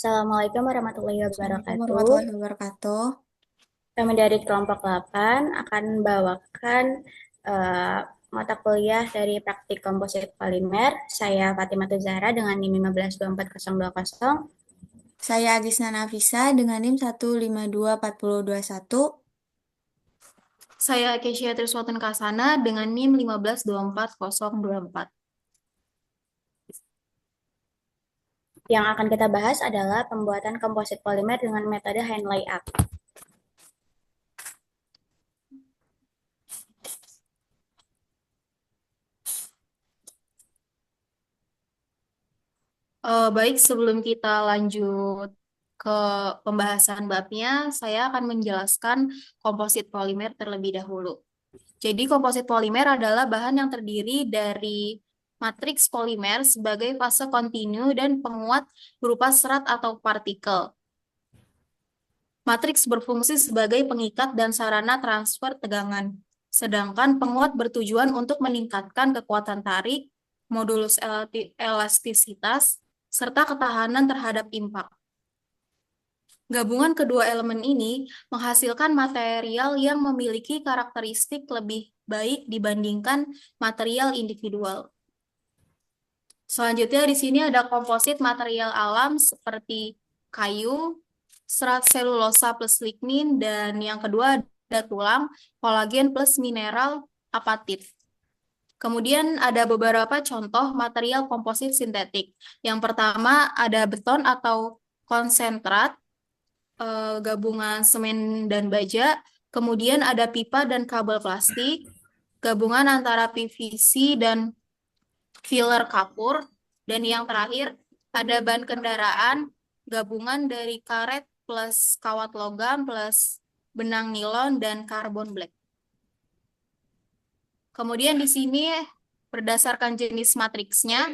Assalamualaikum warahmatullahi Assalamualaikum wabarakatuh. warahmatullahi wabarakatuh. Kami dari kelompok 8 akan membawakan eh, mata kuliah dari praktik komposit polimer. Saya Fatimah Zahra dengan NIM 1524020. Saya Agisna Nafisa dengan NIM 1524021. Saya Kesia Triswatun Kasana dengan NIM 1524024. Yang akan kita bahas adalah pembuatan komposit polimer dengan metode hand layup. Baik, sebelum kita lanjut ke pembahasan babnya, saya akan menjelaskan komposit polimer terlebih dahulu. Jadi, komposit polimer adalah bahan yang terdiri dari matriks polimer sebagai fase kontinu dan penguat berupa serat atau partikel. Matriks berfungsi sebagai pengikat dan sarana transfer tegangan, sedangkan penguat bertujuan untuk meningkatkan kekuatan tarik, modulus elastisitas, serta ketahanan terhadap impak. Gabungan kedua elemen ini menghasilkan material yang memiliki karakteristik lebih baik dibandingkan material individual. Selanjutnya di sini ada komposit material alam seperti kayu, serat selulosa plus lignin, dan yang kedua ada tulang, kolagen plus mineral apatit. Kemudian ada beberapa contoh material komposit sintetik. Yang pertama ada beton atau konsentrat, gabungan semen dan baja. Kemudian ada pipa dan kabel plastik, gabungan antara PVC dan filler kapur, dan yang terakhir ada ban kendaraan, gabungan dari karet plus kawat logam plus benang nilon dan karbon black. Kemudian di sini berdasarkan jenis matriksnya,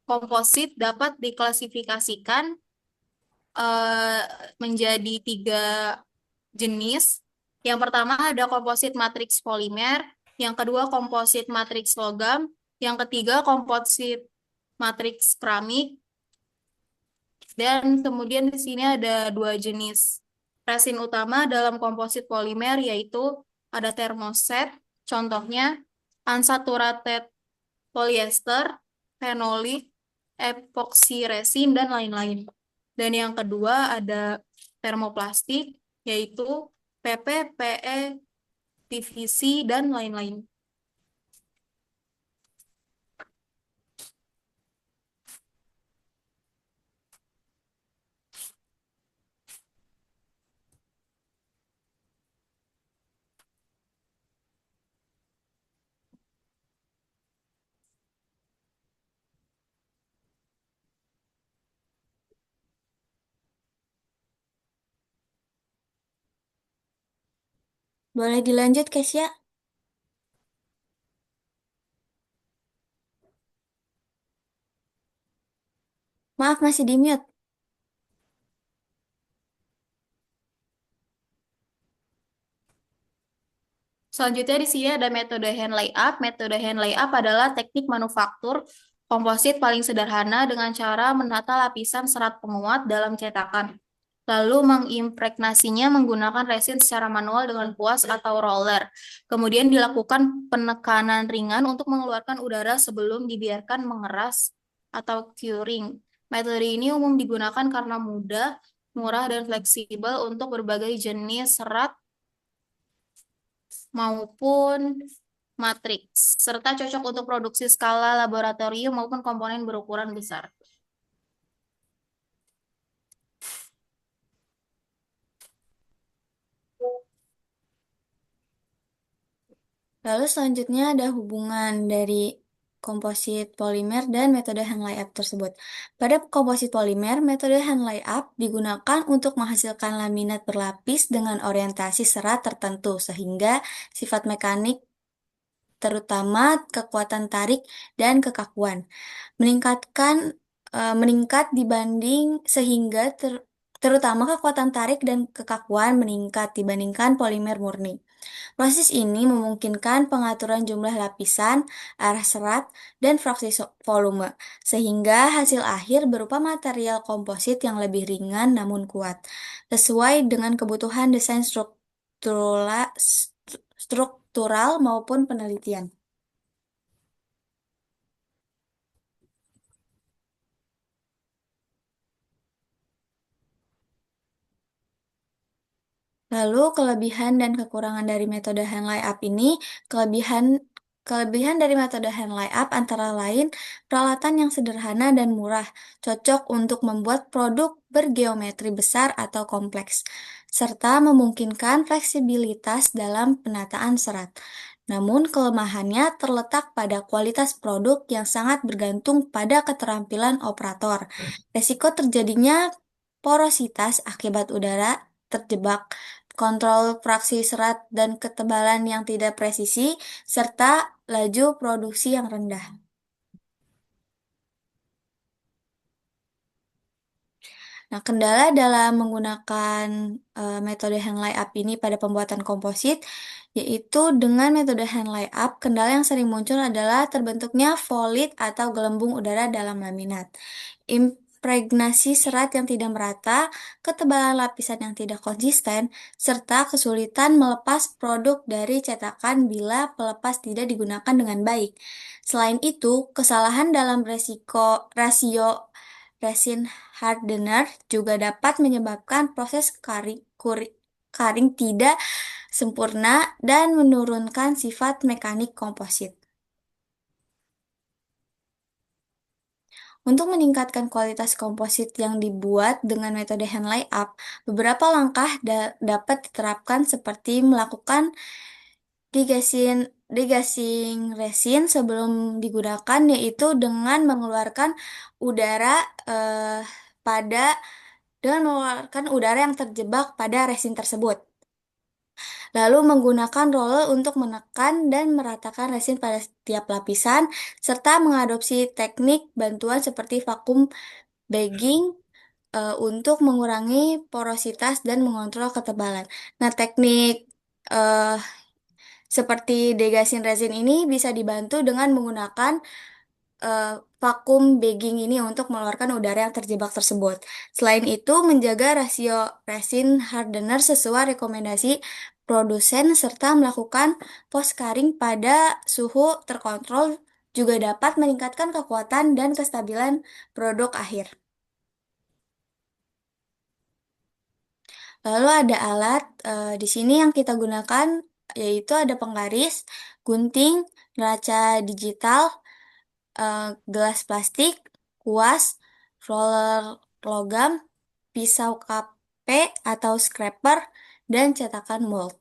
komposit dapat diklasifikasikan eh, menjadi 3 jenis. Yang pertama ada komposit matriks polimer, yang kedua komposit matriks logam, yang ketiga komposit matriks keramik, dan kemudian di sini ada 2 jenis resin utama dalam komposit polimer, yaitu ada termoset, contohnya unsaturated polyester, fenolik, epoxy resin, dan lain-lain. Dan yang kedua ada termoplastik, yaitu PP, PE, PVC, dan lain-lain. Boleh dilanjut, Kesia? Maaf, masih di mute. Selanjutnya di sini ada metode hand layup. Metode hand layup adalah teknik manufaktur komposit paling sederhana dengan cara menata lapisan serat penguat dalam cetakan, lalu mengimpregnasinya menggunakan resin secara manual dengan kuas atau roller. Kemudian dilakukan penekanan ringan untuk mengeluarkan udara sebelum dibiarkan mengeras atau curing. Metode ini umum digunakan karena mudah, murah, dan fleksibel untuk berbagai jenis serat maupun matriks, serta cocok untuk produksi skala laboratorium maupun komponen berukuran besar. Lalu selanjutnya ada hubungan dari komposit polimer dan metode hand layup tersebut. Pada komposit polimer, metode hand layup digunakan untuk menghasilkan laminat berlapis dengan orientasi serat tertentu sehingga sifat mekanik terutama kekuatan tarik dan kekakuan meningkat dibanding sehingga terutama kekuatan tarik dan kekakuan meningkat dibandingkan polimer murni. Proses ini memungkinkan pengaturan jumlah lapisan, arah serat, dan fraksi volume, sehingga hasil akhir berupa material komposit yang lebih ringan namun kuat, sesuai dengan kebutuhan desain struktural maupun penelitian. Lalu kelebihan dan kekurangan dari metode hand layup ini, kelebihan kelebihan dari metode hand layup antara lain peralatan yang sederhana dan murah, cocok untuk membuat produk bergeometri besar atau kompleks, serta memungkinkan fleksibilitas dalam penataan serat. Namun kelemahannya terletak pada kualitas produk yang sangat bergantung pada keterampilan operator. Resiko terjadinya porositas akibat udara terjebak, kontrol fraksi serat dan ketebalan yang tidak presisi, serta laju produksi yang rendah. Nah, kendala dalam menggunakan metode hand layup ini pada pembuatan komposit, yaitu dengan metode hand layup, kendala yang sering muncul adalah terbentuknya void atau gelembung udara dalam laminat, impregnasi serat yang tidak merata, ketebalan lapisan yang tidak konsisten, serta kesulitan melepas produk dari cetakan bila pelepas tidak digunakan dengan baik. Selain itu, kesalahan dalam rasio resin hardener juga dapat menyebabkan proses karing tidak sempurna dan menurunkan sifat mekanik komposit. Untuk meningkatkan kualitas komposit yang dibuat dengan metode hand layup, beberapa langkah dapat diterapkan seperti melakukan degassing resin sebelum digunakan, yaitu dengan mengeluarkan udara eh, pada dengan mengeluarkan udara yang terjebak pada resin tersebut. Lalu menggunakan roller untuk menekan dan meratakan resin pada setiap lapisan, serta mengadopsi teknik bantuan seperti vacuum bagging untuk mengurangi porositas dan mengontrol ketebalan. Nah, teknik eh, seperti degassing resin ini bisa dibantu dengan menggunakan vakum bagging ini untuk mengeluarkan udara yang terjebak tersebut. Selain itu, menjaga rasio resin hardener sesuai rekomendasi produsen serta melakukan post curing pada suhu terkontrol juga dapat meningkatkan kekuatan dan kestabilan produk akhir. Lalu ada alat di sini yang kita gunakan, yaitu ada penggaris, gunting, neraca digital, gelas plastik, kuas, roller logam, pisau KP atau scraper, dan cetakan mold.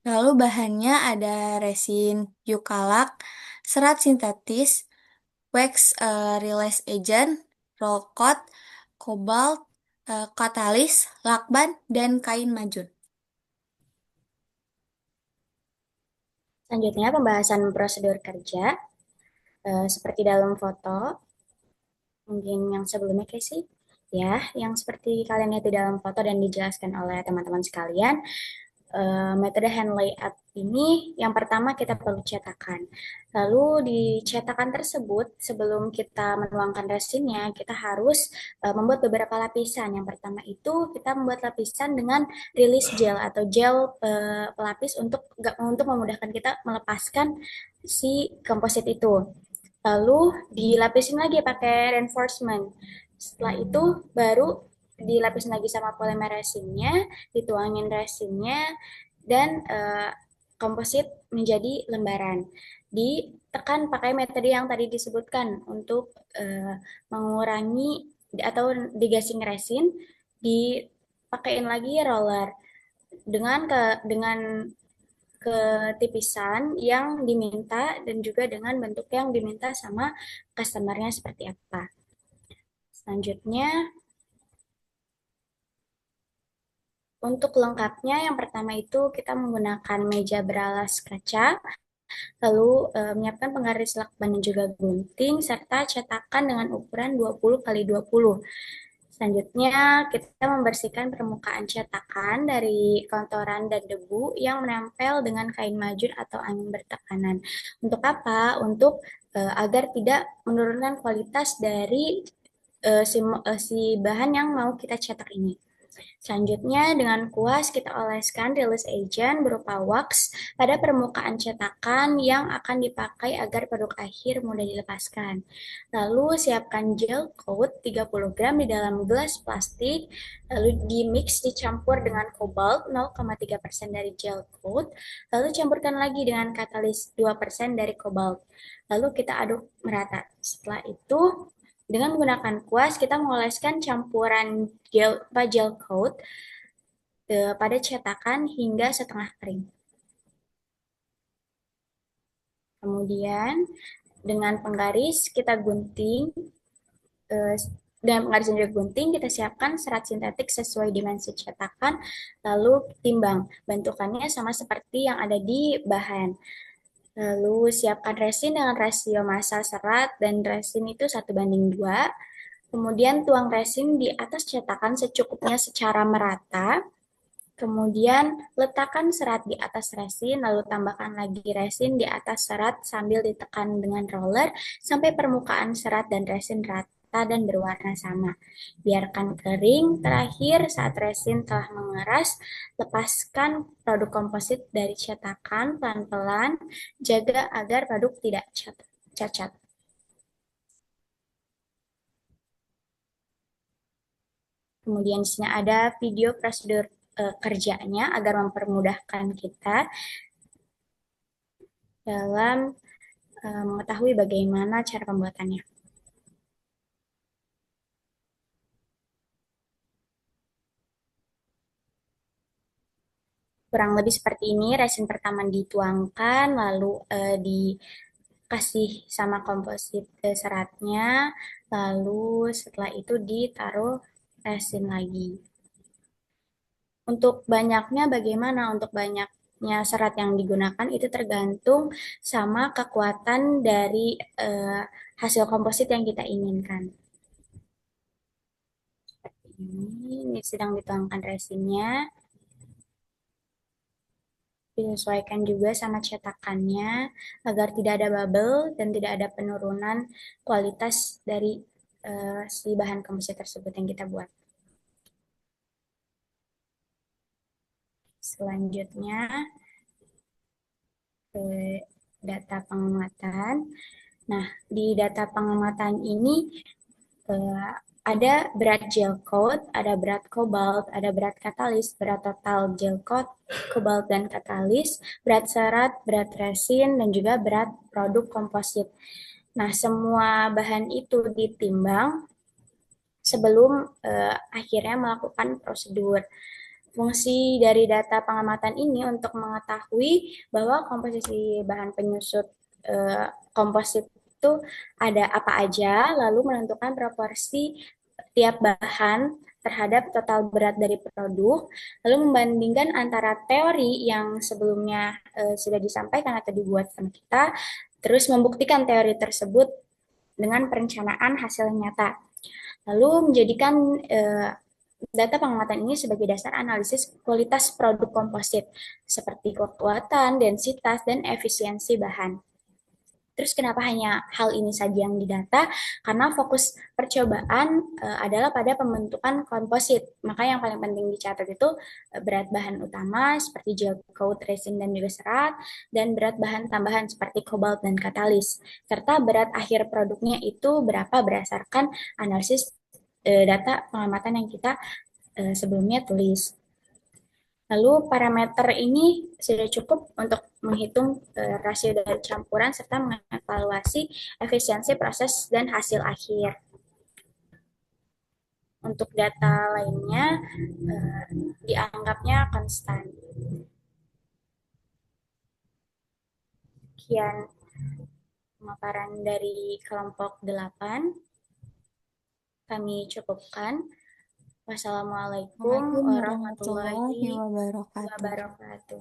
Lalu bahannya ada resin eukalak, serat sintetis, wax release agent, roll coat, kobalt, katalis, lakban, dan kain majun. Selanjutnya pembahasan prosedur kerja. Seperti dalam foto, mungkin yang sebelumnya Casey, ya, yang seperti kalian lihat di dalam foto dan dijelaskan oleh teman-teman sekalian, metode hand layup ini yang pertama kita perlu cetakan. Lalu di cetakan tersebut sebelum kita menuangkan resinnya, kita harus membuat beberapa lapisan. Yang pertama itu kita membuat lapisan dengan release gel atau gel pelapis untuk memudahkan kita melepaskan si komposit itu. Lalu dilapisin lagi pakai reinforcement. Setelah itu baru dilapisin lagi sama polymer resinnya, dituangin resinnya, dan komposit menjadi lembaran. Ditekan pakai metode yang tadi disebutkan untuk mengurangi atau degassing resin, dipakein lagi roller dengan ketipisan yang diminta dan juga dengan bentuk yang diminta sama customernya seperti apa. Selanjutnya, untuk lengkapnya yang pertama itu kita menggunakan meja beralas kaca, lalu menyiapkan penggaris lakban dan juga gunting, serta cetakan dengan ukuran 20 kali 20. Selanjutnya, kita membersihkan permukaan cetakan dari kotoran dan debu yang menempel dengan kain majun atau angin bertekanan. Untuk apa? Untuk agar tidak menurunkan kualitas dari si bahan yang mau kita cetak ini. Selanjutnya, dengan kuas kita oleskan release agent berupa wax pada permukaan cetakan yang akan dipakai agar produk akhir mudah dilepaskan. Lalu siapkan gel coat 30 gram di dalam gelas plastik, lalu dicampur dengan kobalt 0,3% dari gel coat, lalu campurkan lagi dengan katalis 2% dari kobalt. Lalu kita aduk merata. Setelah itu, dengan menggunakan kuas, kita mengoleskan campuran gel coat pada cetakan hingga setengah kering. Kemudian, dengan penggaris kita gunting, dengan penggaris dan juga gunting, kita siapkan serat sintetik sesuai dimensi cetakan, lalu timbang. Bentukannya sama seperti yang ada di bahan. Lalu siapkan resin dengan rasio massa serat, dan resin itu 1:2. Kemudian tuang resin di atas cetakan secukupnya secara merata. Kemudian letakkan serat di atas resin, lalu tambahkan lagi resin di atas serat sambil ditekan dengan roller sampai permukaan serat dan resin rata dan berwarna sama. Biarkan kering. Terakhir, saat resin telah mengeras, lepaskan produk komposit dari cetakan pelan-pelan. Jaga agar produk tidak cacat. Kemudian di sini ada video prosedur kerjanya agar mempermudahkan kita dalam mengetahui bagaimana cara pembuatannya. Kurang lebih seperti ini, resin pertama dituangkan, lalu dikasih sama komposit seratnya, lalu setelah itu ditaruh resin lagi. Untuk banyaknya bagaimana? Untuk banyaknya serat yang digunakan itu tergantung sama kekuatan dari hasil komposit yang kita inginkan. Seperti ini sedang dituangkan resinnya. Disesuaikan juga sama cetakannya agar tidak ada bubble dan tidak ada penurunan kualitas dari si bahan komposit tersebut yang kita buat. Selanjutnya, data pengamatan. Nah, di data pengamatan ini ada berat gel coat, ada berat kobalt, ada berat katalis, berat total gel coat, kobalt dan katalis, berat serat, berat resin, dan juga berat produk komposit. Nah, semua bahan itu ditimbang sebelum akhirnya melakukan prosedur. Fungsi dari data pengamatan ini untuk mengetahui bahwa komposisi bahan penyusun komposit itu ada apa aja, lalu menentukan proporsi tiap bahan terhadap total berat dari produk, lalu membandingkan antara teori yang sebelumnya sudah disampaikan atau dibuat sama kita, terus membuktikan teori tersebut dengan perencanaan hasil nyata. Lalu menjadikan data pengamatan ini sebagai dasar analisis kualitas produk komposit, seperti kekuatan, densitas, dan efisiensi bahan. Terus kenapa hanya hal ini saja yang didata? Karena fokus percobaan adalah pada pembentukan komposit. Maka yang paling penting dicatat itu berat bahan utama seperti gel coat, resin, dan juga serat, dan berat bahan tambahan seperti kobalt dan katalis. Serta berat akhir produknya itu berapa berdasarkan analisis data pengamatan yang kita sebelumnya tulis. Lalu parameter ini sudah cukup untuk menghitung rasio dari campuran serta mengevaluasi efisiensi proses dan hasil akhir. Untuk data lainnya dianggapnya konstan. Sekian pemaparan dari kelompok 8. Kami cukupkan. Wassalamualaikum warahmatullahi wabarakatuh.